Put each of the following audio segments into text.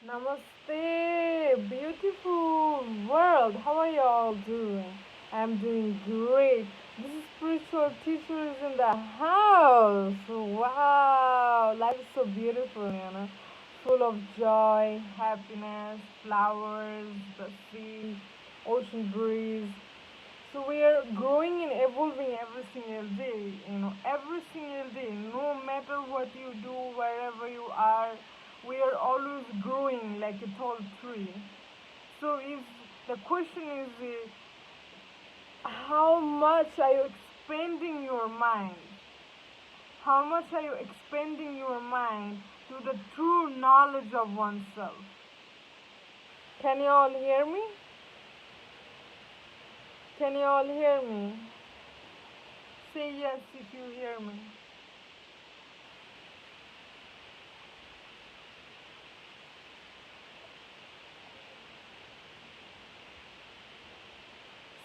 Namaste, beautiful world. How are you all doing? I'm doing great. This is spiritual teachers in the house. Wow, life is so beautiful, full of joy, happiness, flowers, the sea, ocean breeze. So we are growing and evolving every single day, every single day. No matter what you do, wherever you are, we are always growing like a tall tree. So if the question is, how much are you expanding your mind? How much are you expanding your mind to the true knowledge of oneself? Can you all hear me? Can you all hear me? Say yes if you hear me.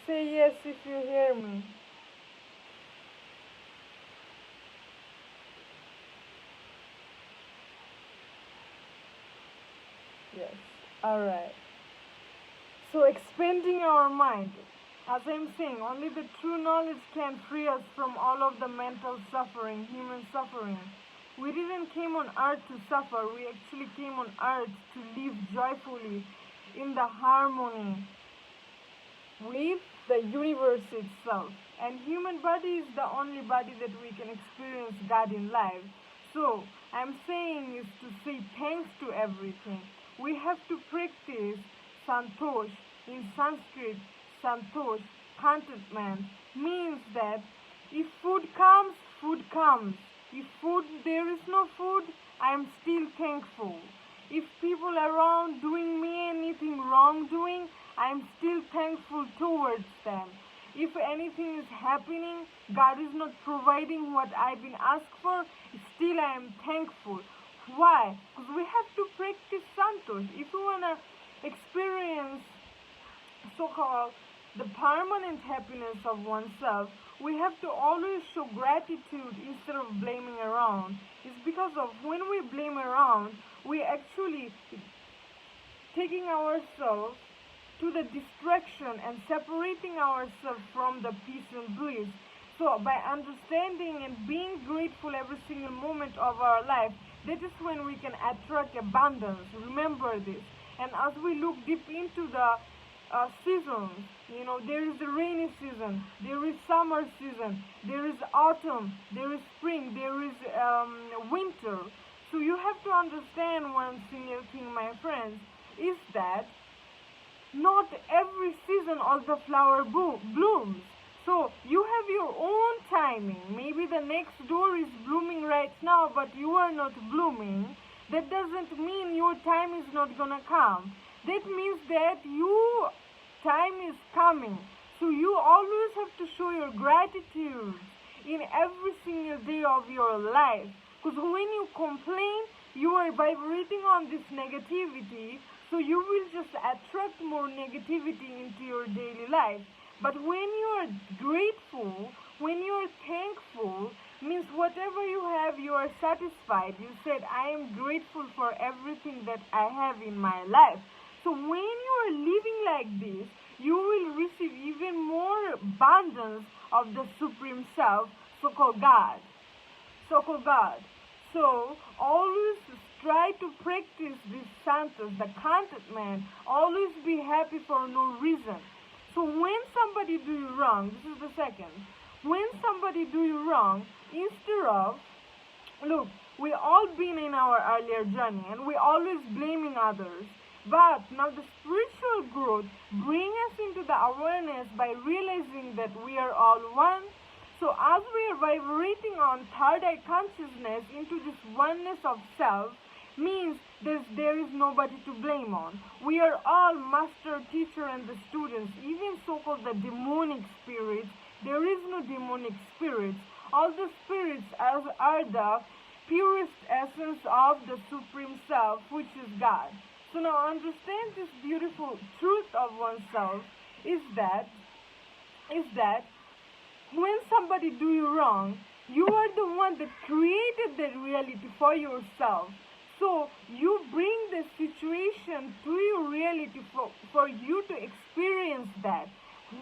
Say yes if you hear me. Yes. Alright. So expanding our mind. As I'm saying, only the true knowledge can free us from all of the mental suffering, human suffering. We didn't came on earth to suffer, we actually came on earth to live joyfully in the harmony with the universe itself. And human body is the only body that we can experience God in life. So I'm saying is to say thanks to everything. We have to practice santosh. In Sanskrit, santosh, contentment, means that if food comes, food comes. If there is no food, I am still thankful. If people around doing me anything wrongdoing, I am still thankful towards them. If anything is happening, God is not providing what I've been asked for, still I am thankful. Why? Because we have to practice santosh. If you want to experience so-called the permanent happiness of oneself, we have to always show gratitude instead of blaming around. It's because of when we blame around, we actually taking ourselves to the distraction and separating ourselves from the peace and bliss. So by understanding and being grateful every single moment of our life, that is when we can attract abundance. Remember this. And as we look deep into the seasons, there is the rainy season, there is summer season, there is autumn, there is spring, there is winter. So you have to understand one single thing, my friends, is that not every season all the flower blooms. So you have your own timing. Maybe the next door is blooming right now, but you are not blooming. That doesn't mean your time is not gonna come. That means that your time is coming. So you always have to show your gratitude in every single day of your life. Because when you complain, you are vibrating on this negativity, so you will just attract more negativity into your daily life. But when you are grateful, when you are thankful, means whatever you have, you are satisfied. You said, I am grateful for everything that I have in my life. So when you are living like this, you will receive even more abundance of the Supreme Self, so-called God. So-called God. So always try to practice this santos, the contentment. Always be happy for no reason. So when somebody do you wrong, this is the second. When somebody do you wrong, instead of, look, we all been in our earlier journey and we always blaming others. But now the spiritual growth bring us into the awareness by realizing that we are all one. So as we are vibrating on third eye consciousness into this oneness of self, means there is nobody to blame on. We are all master, teacher, and the students, even so-called the demonic spirits. There is no demonic spirits. All the spirits are the purest essence of the Supreme Self, which is God. So now understand this beautiful truth of oneself is that when somebody do you wrong, you are the one that created that reality for yourself. So you bring the situation connection to your reality for you to experience that.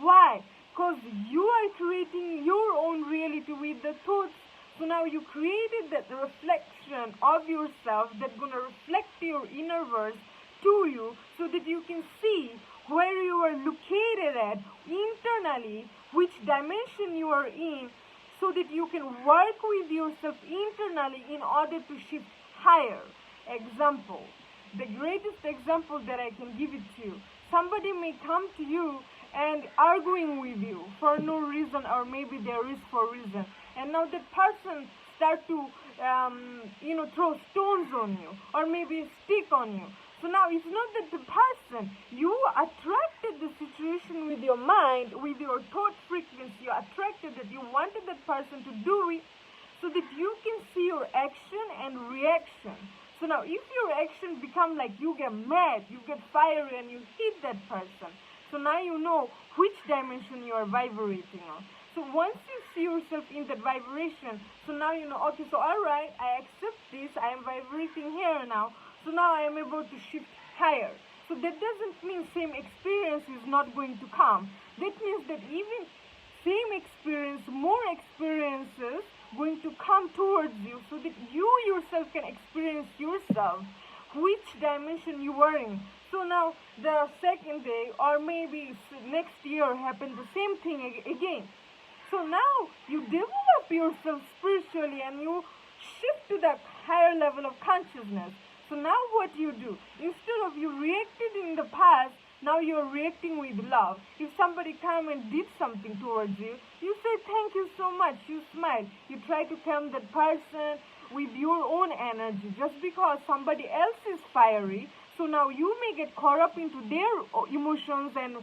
Why? Because you are creating your own reality with the thoughts. So now you created that reflection of yourself that's gonna reflect your inner verse to you so that you can see where you are located at internally, which dimension you are in, so that you can work with yourself internally in order to shift higher. Example, the greatest example that I can give it to you. Somebody may come to you and arguing with you for no reason, or maybe there is for reason, and now that person start to throw stones on you or maybe stick on you. So now it's not that the person, you attracted the situation with your mind, with your thought frequency, you attracted that, you wanted that person to do it so that you can see your action and reaction. So now if your action become like you get mad, you get fiery and you hit that person, so now you know which dimension you are vibrating on. So once you see yourself in that vibration, so now you know, okay, so alright, I accept this, I am vibrating here now, so now I am able to shift higher. So that doesn't mean same experience is not going to come. That means that even same experience, more experiences going to come towards you so that you yourself can experience yourself, which dimension you are in. So now the second day or maybe next year happened the same thing again. So now you develop yourself spiritually and you shift to that higher level of consciousness. So now what you do, instead of you reacted in the past, now you're reacting with love. If somebody come and did something towards you, you say thank you so much, you smile. You try to calm that person with your own energy. Just because somebody else is fiery, so now you may get caught up into their emotions and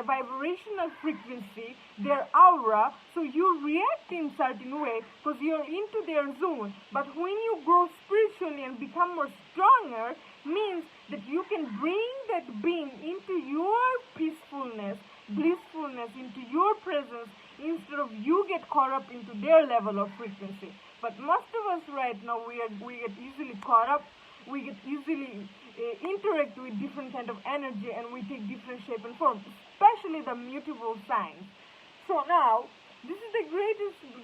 vibrational frequency, their aura, so you react in certain way because you're into their zone. But when you grow spiritually and become more stronger, means that you can bring that being into your peacefulness, blissfulness, into your presence, instead of you get caught up into their level of frequency. But most of us right now, we get easily caught up, we get easily interact with different kind of energy, and we take different shape and form, especially the mutable signs. So now, this is the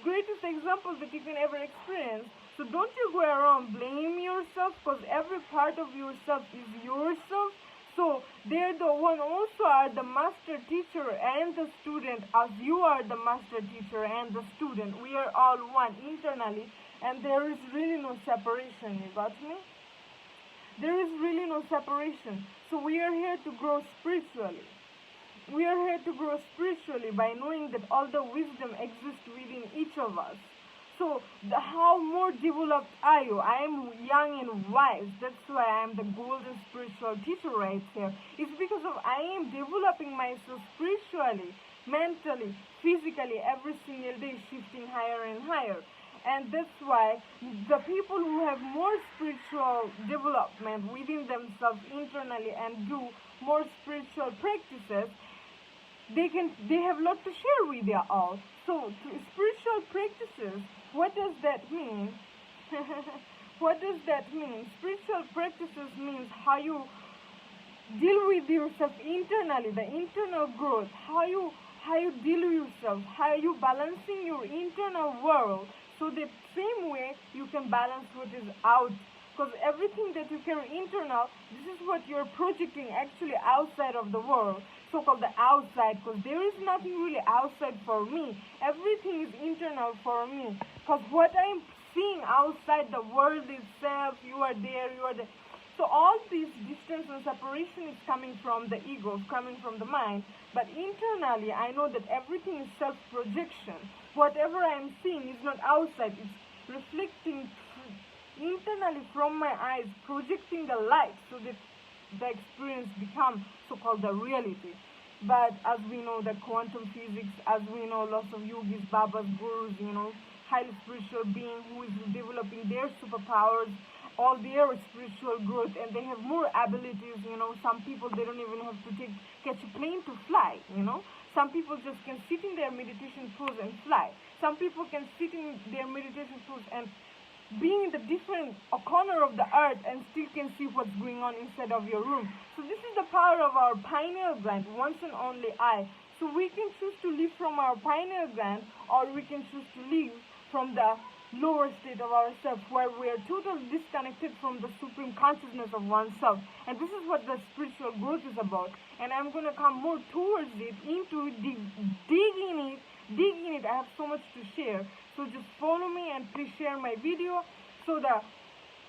greatest example that you can ever experience. So don't you go around blame yourself, because every part of yourself is yourself. So they're the one also are the master teacher and the student, as you are the master teacher and the student. We are all one internally, and there is really no separation. You got me? There is really no separation. So we are here to grow spiritually. We are here to grow spiritually by knowing that all the wisdom exists within each of us. So how more developed are you? I am young and wise. That's why I am the golden spiritual teacher right here. It's because of I am developing myself spiritually, mentally, physically, every single day, shifting higher and higher. And that's why the people who have more spiritual development within themselves internally and do more spiritual practices, they have a lot to share with you all. So spiritual practices, what does that mean? What does that mean? Spiritual practices means how you deal with yourself internally, the internal growth, how you deal with yourself, how you balancing your internal world. So that same way you can balance what is out. Because everything that you carry internal, this is what you're projecting actually outside of the world. So-called the outside, because there is nothing really outside for me. Everything is internal for me. Because what I'm seeing outside the world itself, you are there. So all this distance and separation is coming from the ego, coming from the mind. But internally, I know that everything is self-projection. Whatever I'm seeing is not outside. It's reflecting internally from my eyes, projecting the light so that the experience becomes so-called the reality. But as we know, the quantum physics, as we know, lots of yogis, babas, gurus, highly spiritual being who is developing their superpowers, all their spiritual growth, and they have more abilities. Some people, they don't even have to catch a plane to fly. Some people just can sit in their meditation pose and fly. Some people can sit in their meditation pose and being in the different corner of the earth and still can see what's going on inside of your room. So this is the power of our pineal gland, once and only I. So we can choose to live from our pineal gland, or we can choose to live from the lower state of ourselves, where we are totally disconnected from the supreme consciousness of oneself. And this is what the spiritual growth is about. And I'm going to come more towards it, into it, dig in it. I have so much to share. So just follow me and please share my video. So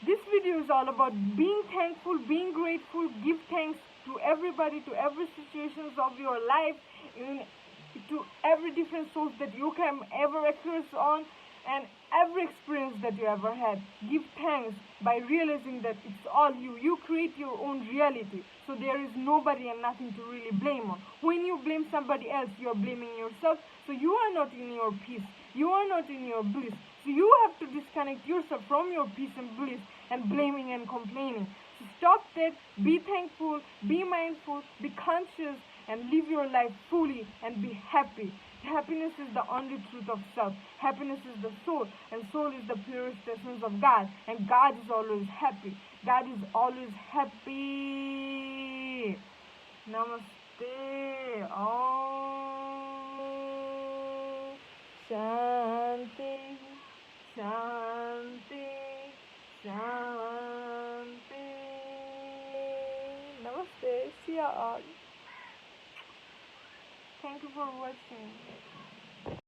this video is all about being thankful, being grateful, give thanks to everybody, to every situations of your life, to every different source that you can ever experience on, and every experience that you ever had. Give thanks by realizing that it's all you. You create your own reality. So there is nobody and nothing to really blame on. When you blame somebody else, you are blaming yourself. So you are not in your peace. You are not in your bliss. So you have to disconnect yourself from your peace and bliss and blaming and complaining. So stop that. Be thankful. Be mindful. Be conscious. And live your life fully and be happy. Happiness is the only truth of self. Happiness is the soul, and soul is the purest essence of God. And God is always happy. God is always happy. Namaste. Om Shanti, Shanti, Shanti. Namaste. See ya all. Thank you for watching.